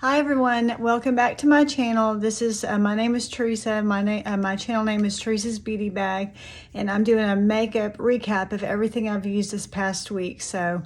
Hi everyone, welcome back to my channel. This is my name is Teresa. My channel name is Teresa's Beauty Bag, and I'm doing a makeup recap of everything I've used this past week. So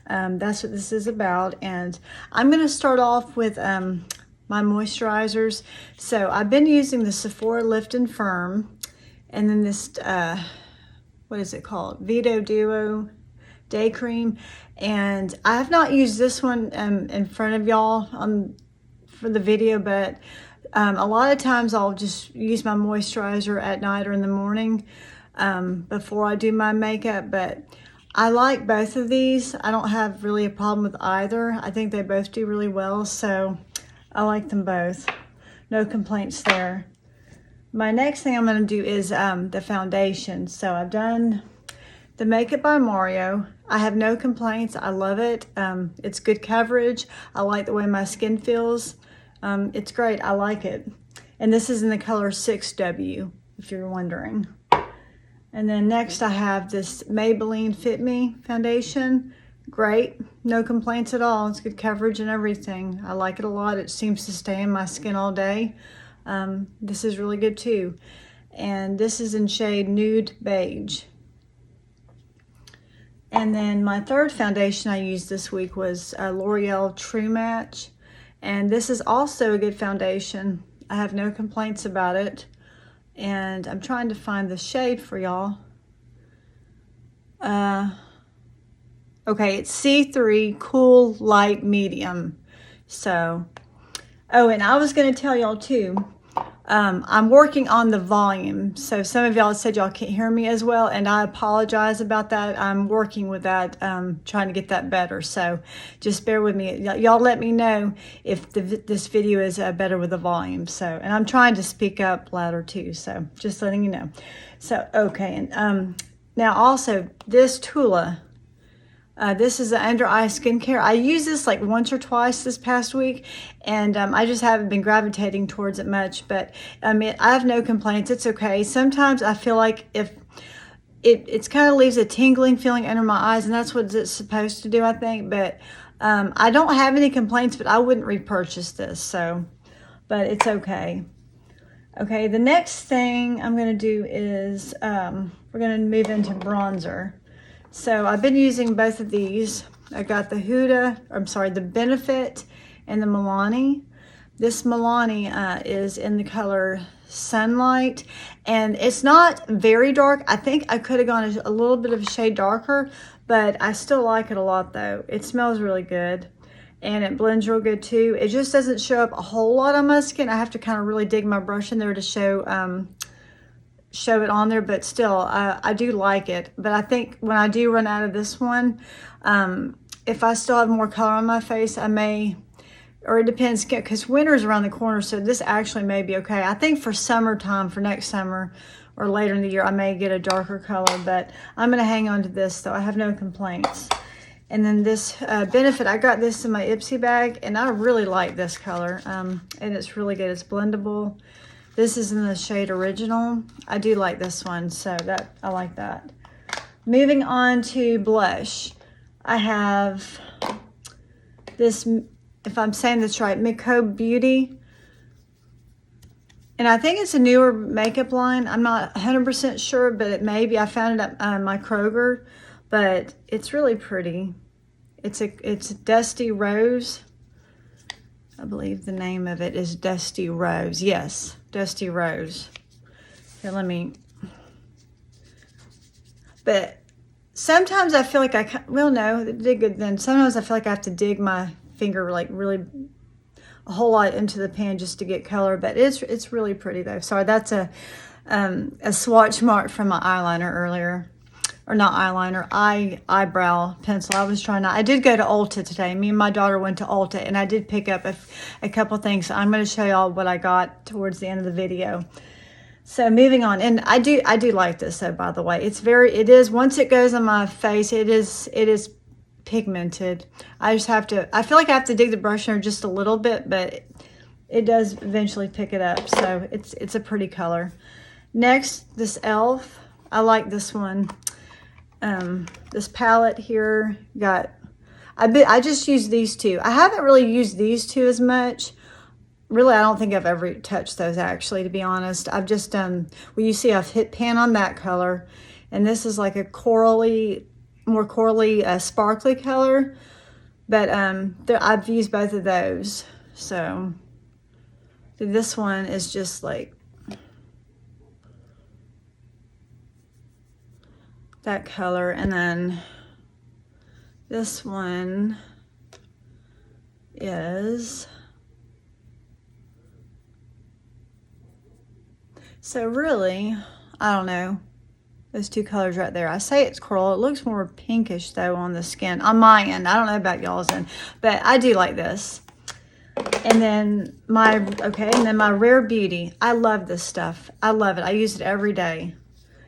that's what this is about, and I'm going to start off with my moisturizers. So I've been using the Sephora Lift and Firm, and then this what is it called? Vito Duo Day Cream, and I have not used this one in front of y'all for the video, but a lot of times I'll just use my moisturizer at night or in the morning before I do my makeup. But I like both of these. I don't have really a problem with either. I think they both do really well, so I like them both. No complaints there. My next thing I'm going to do is the foundation. So I've done the Makeup by Mario. I have no complaints. I love it. It's good coverage. I like the way my skin feels. It's great. I like it. And this is in the color 6W, if you're wondering. And then next I have this Maybelline Fit Me foundation. Great. No complaints at all. It's good coverage and everything. I like it a lot. It seems to stay in my skin all day. This is really good too. And this is in shade Nude Beige. And then my third foundation I used this week was L'Oreal True Match. And this is also a good foundation. I have no complaints about it. And I'm trying to find the shade for y'all. Okay, it's C3 Cool Light Medium. So, oh, and I was going to tell y'all too, I'm working on the volume. So some of y'all said y'all can't hear me as well, and I apologize about that. I'm working with that, trying to get that better. So just bear with me. Y'all let me know if this video is better with the volume. So, and I'm trying to speak up louder too. So just letting you know. So, okay. And now also this Tula. This is the under eye skincare. I used this like once or twice this past week, and I just haven't been gravitating towards it much, but I mean, I have no complaints. It's okay. Sometimes I feel like if it kind of leaves a tingling feeling under my eyes, and that's what it's supposed to do, I think, but I don't have any complaints, but I wouldn't repurchase this, so, but it's okay. Okay, the next thing I'm going to do is we're going to move into bronzer. So I've been using both of these. I got the the Benefit and the Milani. This Milani is in the color Sunlight, and it's not very dark. I think I could have gone a little bit of a shade darker, but I still like it a lot though. It smells really good, and it blends real good too. It just doesn't show up a whole lot on my skin. I have to kind of really dig my brush in there to show it on there, but still I do like it. But I think when I do run out of this one, if I still have more color on my face, I may, or it depends, because winter's around the corner, so this actually may be okay. I think for summertime, for next summer or later in the year, I may get a darker color, but I'm going to hang on to this, though. I have no complaints. And then this Benefit, I got this in my Ipsy bag, and I really like this color, and it's really good. It's blendable. This is in the shade Original. I do like this one, so that I like that. Moving on to blush, I have this, if I'm saying this right, Miko Beauty. And I think it's a newer makeup line. I'm not 100% sure, but it may be. I found it at my Kroger, but it's really pretty. It's a Dusty Rose. I believe the name of it is Dusty Rose. Yes, Dusty Rose. Here, let me. But sometimes I feel like no, did good then. Sometimes I feel like I have to dig my finger like really a whole lot into the pan just to get color. But it's really pretty though. Sorry, that's a swatch mark from my eyeliner earlier. Or not eyeliner, eyebrow pencil. I did go to Ulta today. Me and my daughter went to Ulta, and I did pick up a couple things. So I'm going to show y'all what I got towards the end of the video. So moving on, and I do like this though, by the way. It is, once it goes on my face, it is pigmented. I feel like I have to dig the brush in just a little bit, but it does eventually pick it up. So it's a pretty color. Next, this e.l.f. I like this one. This palette here I just use these two. I haven't really used these two as much. Really, I don't think I've ever touched those actually, to be honest. I've just done, well, you see I've hit pan on that color. And this is like a corally, more corally, sparkly color. But I've used both of those. So this one is just like that color. And then this one is, so really, I don't know, those two colors right there. I say it's coral. It looks more pinkish though on the skin, on my end. I don't know about y'all's end, but I do like this. And then my Rare Beauty. I love this stuff. I love it. I use it every day.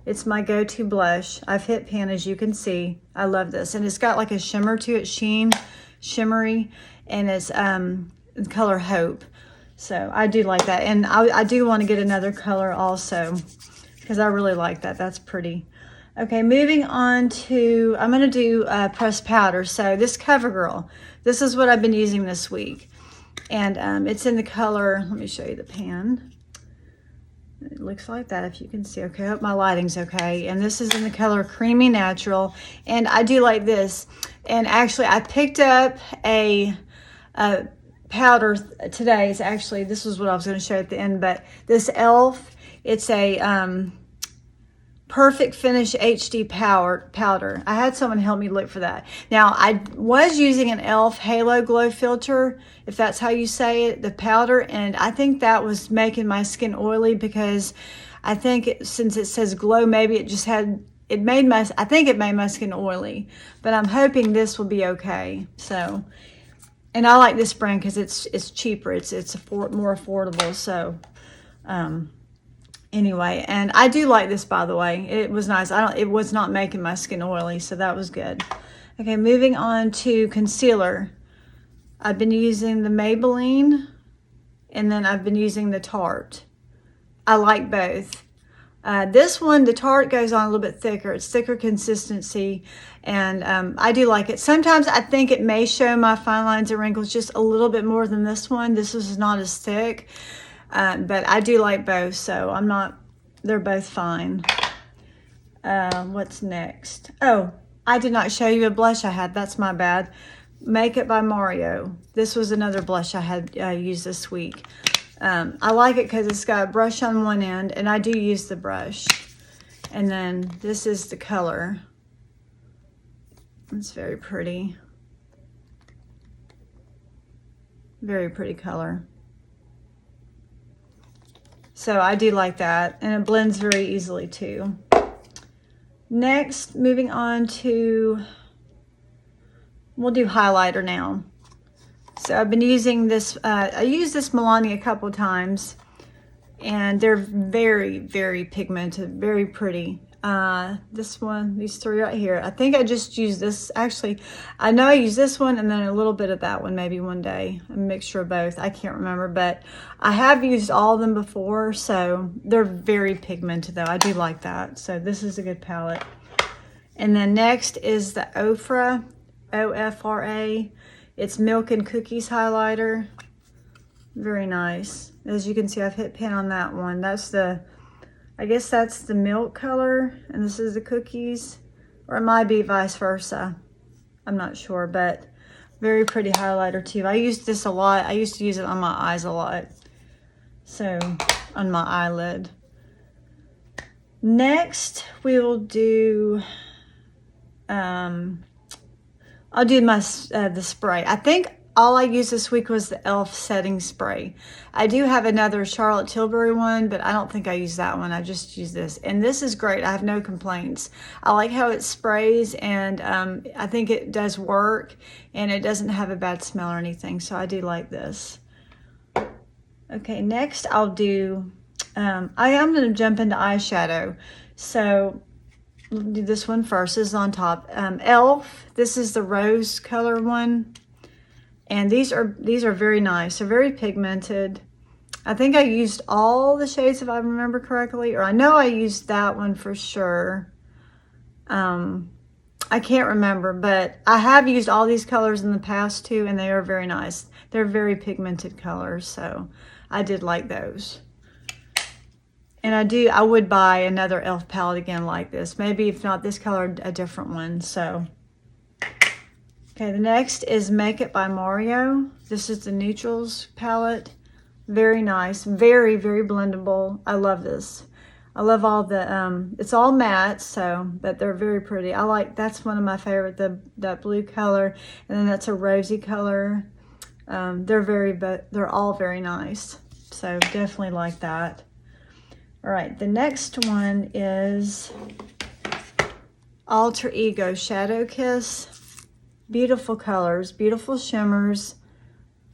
It's my go-to blush. I've hit pan, as you can see. I love this. And it's got like a shimmer to it, shimmery, and it's the color Hope. So I do like that. And I do want to get another color also, because I really like that. That's pretty. Okay, moving on to, I'm going to do pressed powder. So this CoverGirl, this is what I've been using this week. And it's in the color, let me show you the pan. It looks like that, if you can see. Okay, I hope my lighting's okay. And this is in the color Creamy Natural. And I do like this. And actually, I picked up a powder today. It's actually, this was what I was going to show at the end, but this e.l.f., it's a Perfect Finish HD powder. I had someone help me look for that. Now, I was using an e.l.f. Halo Glow Filter, if that's how you say it, the powder, and I think that was making my skin oily, because I think since it says glow, maybe it just had, I think it made my skin oily, but I'm hoping this will be okay. So, and I like this brand because it's cheaper, it's more affordable. So, anyway, and I do like this, by the way. It was nice. It was not making my skin oily, so that was good. Okay, moving on to concealer. I've been using the Maybelline, and then I've been using the Tarte. I like both. This one, the Tarte, goes on a little bit thicker. It's thicker consistency, and I do like it. Sometimes I think it may show my fine lines and wrinkles just a little bit more than this one. This is not as thick. But I do like both, so they're both fine. What's next? Oh, I did not show you a blush I had. That's my bad. Makeup by Mario. This was another blush I had used this week. I like it because it's got a brush on one end, and I do use the brush. And then this is the color. It's very pretty. Very pretty color. So I do like that, and it blends very easily too. Next, moving on to, we'll do highlighter now. So I've been using this, I used this Milani a couple of times, and they're very, very pigmented, very pretty. This one, these three right here, I think I just used this. Actually, I know I used this one and then a little bit of that one maybe one day, a mixture of both. I can't remember, but I have used all of them before, so they're very pigmented though. I do like that. So this is a good palette. And then next is the Ofra, O-F-R-A. It's Milk and Cookies highlighter. Very nice. As you can see, I've hit pan on that one. That's the, I guess that's the milk color, and this is the cookies, or it might be vice versa. I'm not sure, but very pretty highlighter too. I used this a lot. I used to use it on my eyes a lot. So, on my eyelid. Next, we will do, I'll do my, the spray. I think all I used this week was the e.l.f. setting spray. I do have another Charlotte Tilbury one, but I don't think I used that one. I just used this. And this is great. I have no complaints. I like how it sprays, and I think it does work, and it doesn't have a bad smell or anything. So I do like this. Okay, next I'll do, I am going to jump into eyeshadow. So we'll do this one first. This is on top. e.l.f. This is the rose color one. And these are very nice. They're very pigmented. I think I used all the shades, if I remember correctly, or I know I used that one for sure. I can't remember, but I have used all these colors in the past too, and they are very nice. They're very pigmented colors, so I did like those. And I would buy another e.l.f. palette again like this. Maybe if not this color, a different one, so. Okay, the next is Make It by Mario. This is the Neutrals palette. Very nice, very, very blendable. I love this. I love all the, it's all matte, so, but they're very pretty. That's one of my favorite, that blue color, and then that's a rosy color. They're all very nice, so definitely like that. All right, the next one is Alter Ego Shadow Kiss. Beautiful colors, beautiful shimmers.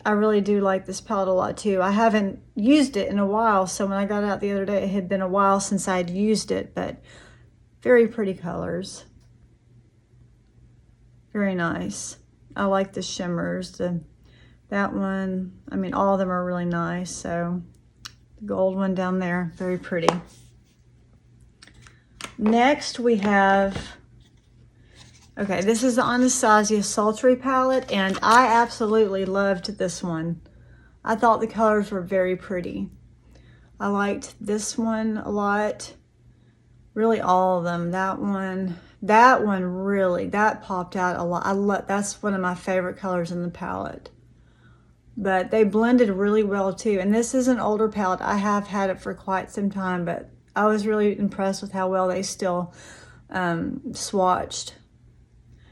I really do like this palette a lot too. I haven't used it in a while, so when I got it out the other day, it had been a while since I'd used it, but very pretty colors. Very nice. I like the shimmers. That one, I mean, all of them are really nice, so. The gold one down there, very pretty. Next we have, okay, this is the Anastasia Sultry palette, and I absolutely loved this one. I thought the colors were very pretty. I liked this one a lot. Really all of them. That one really, that popped out a lot. That's one of my favorite colors in the palette. But they blended really well too. And this is an older palette. I have had it for quite some time, but I was really impressed with how well they still swatched.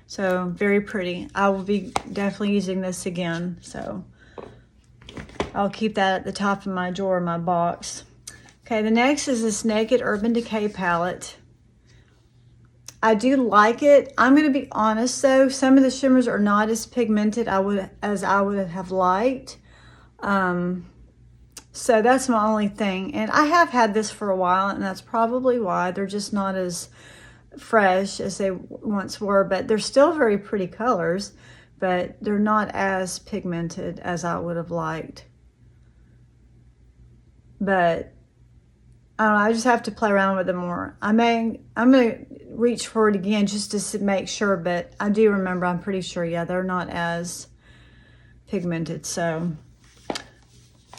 So very pretty. I will be definitely using this again. So I'll keep that at the top of my drawer in my box. Okay, the next is this Naked Urban Decay palette. I do like it. I'm going to be honest though, some of the shimmers are not as pigmented as I would have liked. So that's my only thing. And I have had this for a while, and that's probably why. They're just not as fresh as they once were, but they're still very pretty colors, but they're not as pigmented as I would have liked. But I don't know, I just have to play around with them more. I'm going to reach for it again just to make sure, but I do remember, I'm pretty sure, yeah, they're not as pigmented. So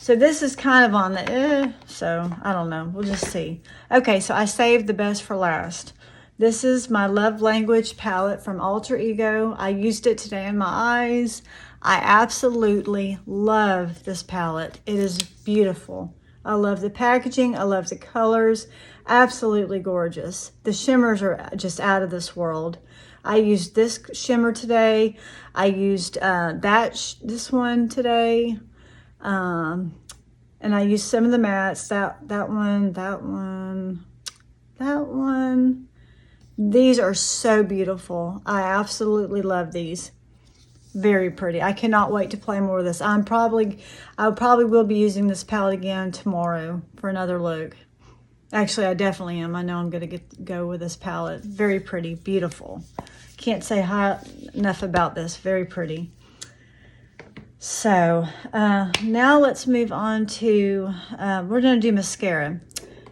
this is kind of on the so I don't know, we'll just see. Okay, so I saved the best for last. This is my Love Language palette from Alter Ego. I used it today in my eyes. I absolutely love this palette. It is beautiful. I love the packaging. I love the colors. Absolutely gorgeous. The shimmers are just out of this world. I used this shimmer today. I used this one today. And I used some of the mattes. That one. These are so beautiful. I absolutely love these. Very pretty. I cannot wait to play more of this. I probably will be using this palette again tomorrow for another look. Actually, I definitely am. I know I'm going to go with this palette. Very pretty, beautiful. Can't say enough about this. Very pretty. So now let's move on to, we're going to do mascara.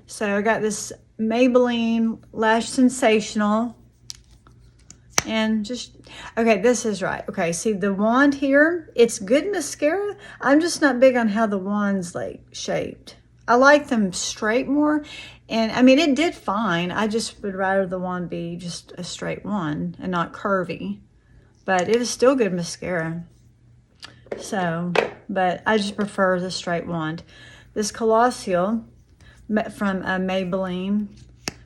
So I got this Maybelline Lash Sensational. And just, okay, this is right. Okay, see the wand here, it's good mascara. I'm just not big on how the wand's like shaped. I like them straight more. And I mean, it did fine. I just would rather the wand be just a straight wand and not curvy. But it is still good mascara. So, but I just prefer the straight wand. This Colossal from Maybelline.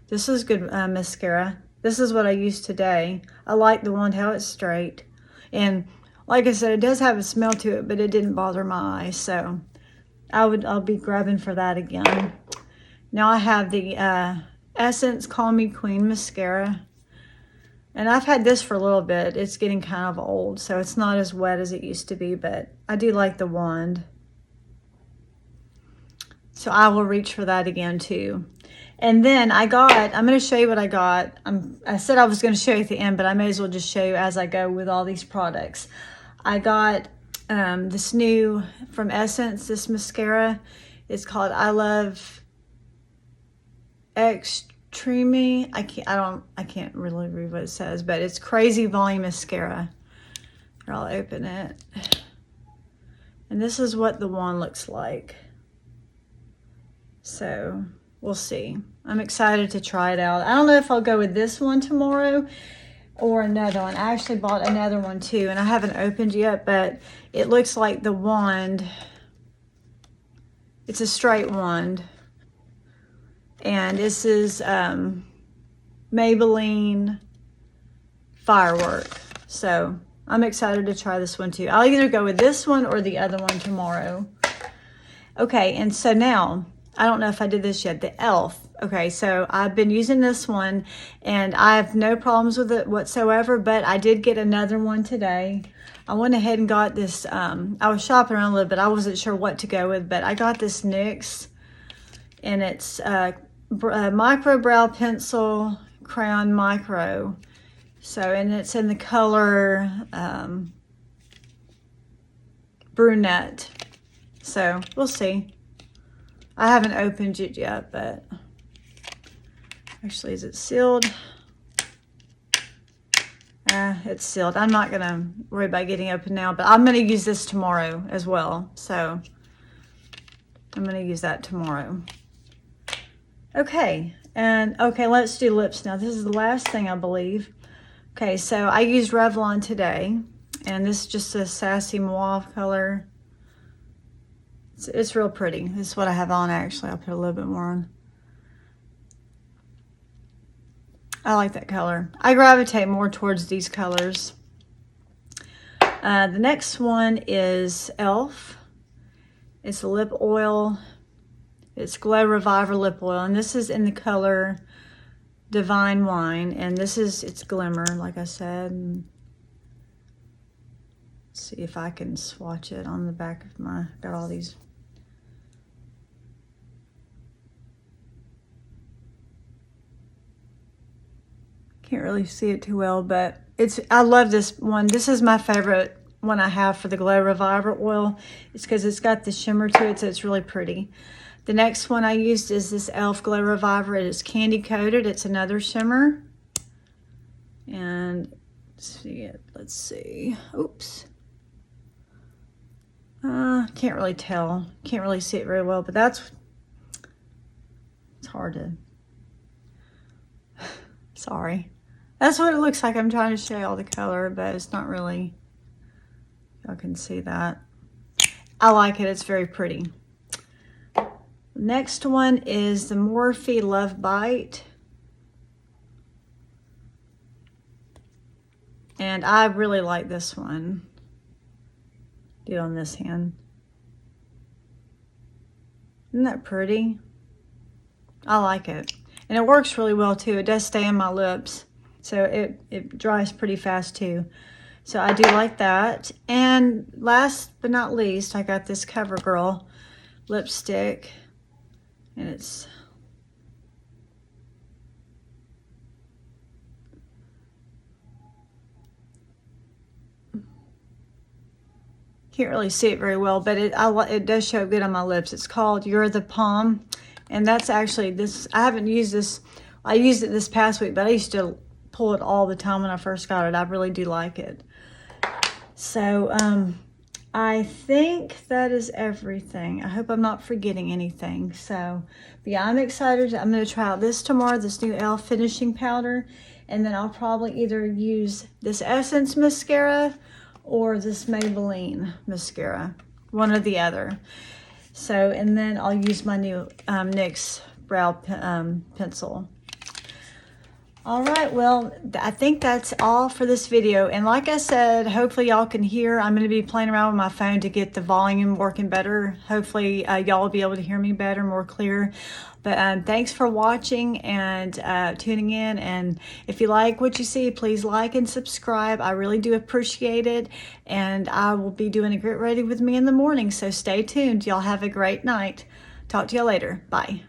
This is good mascara. This is what I used today. I like the one how it's straight. And like I said, it does have a smell to it, but it didn't bother my eyes. So I'll be grabbing for that again. Now I have the Essence Call Me Queen mascara. And I've had this for a little bit. It's getting kind of old, so it's not as wet as it used to be, but I do like the wand. So I will reach for that again too. And then I'm going to show you what I got. I said I was going to show you at the end, but I may as well just show you as I go with all these products. I got this new from Essence, this mascara. It's called I Love Dreamy. I can't really read what it says, but it's Crazy Volume Mascara. Here, I'll open it. And this is what the wand looks like. So we'll see. I'm excited to try it out. I don't know if I'll go with this one tomorrow or another one. I actually bought another one too, and I haven't opened yet, but it looks like the wand, it's a straight wand. And this is Maybelline Firework. So I'm excited to try this one too. I'll either go with this one or the other one tomorrow. Okay, and so now, I don't know if I did this yet, the e.l.f. Okay, so I've been using this one and I have no problems with it whatsoever, but I did get another one today. I went ahead and got this, I was shopping around a little bit. I wasn't sure what to go with, but I got this NYX, and it's Micro Brow Pencil Crayon Micro. So, and it's in the color brunette. So we'll see. I haven't opened it yet, but actually, is it sealed? It's sealed. I'm not gonna worry about getting open now, but I'm gonna use this tomorrow as well. So I'm gonna use that tomorrow. Okay, and okay, let's do lips now. This is the last thing, I believe. Okay, so I used Revlon today, and this is just a Sassy Mauve color. It's real pretty. This is what I have on, actually. I'll put a little bit more on. I like that color. I gravitate more towards these colors. The next one is e.l.f. It's a lip oil. It's Glow Reviver Lip Oil, and this is in the color Divine Wine, and this is, it's Glimmer, like I said. And let's see if I can swatch it on the back of my, got all these. Can't really see it too well, but I love this one. This is my favorite one I have for the Glow Reviver oil. It's because it's got the shimmer to it, so it's really pretty. The next one I used is this e.l.f. Glow Reviver. It is candy coated. It's another shimmer. And let's see. Oops. Can't really tell. Can't really see it very well, but it's hard to, sorry. That's what it looks like. I'm trying to show you all the color, but it's not really, y'all can see that. I like it. It's very pretty. Next one is the Morphe Love Bite. And I really like this one. Do it on this hand. Isn't that pretty? I like it. And it works really well too. It does stay on my lips. So it dries pretty fast too. So I do like that. And last but not least, I got this CoverGirl lipstick. And it's can't really see it very well, but it does show good on my lips. It's called You're the Palm, and that's actually this. I haven't used this. I used it this past week, but I used to pull it all the time when I first got it. I really do like it. So I think that is everything. I hope I'm not forgetting anything. So, but yeah, I'm excited. I'm going to try out this tomorrow, this new e.l.f. finishing powder, and then I'll probably either use this Essence mascara or this Maybelline mascara, one or the other. So, and then I'll use my new NYX brow pencil. All right, well, I think that's all for this video. And like I said, hopefully y'all can hear. I'm going to be playing around with my phone to get the volume working better. Hopefully y'all will be able to hear me better, more clear. But thanks for watching and tuning in. And if you like what you see, please like and subscribe. I really do appreciate it. And I will be doing a Get Ready with Me in the morning. So stay tuned. Y'all have a great night. Talk to you later. Bye.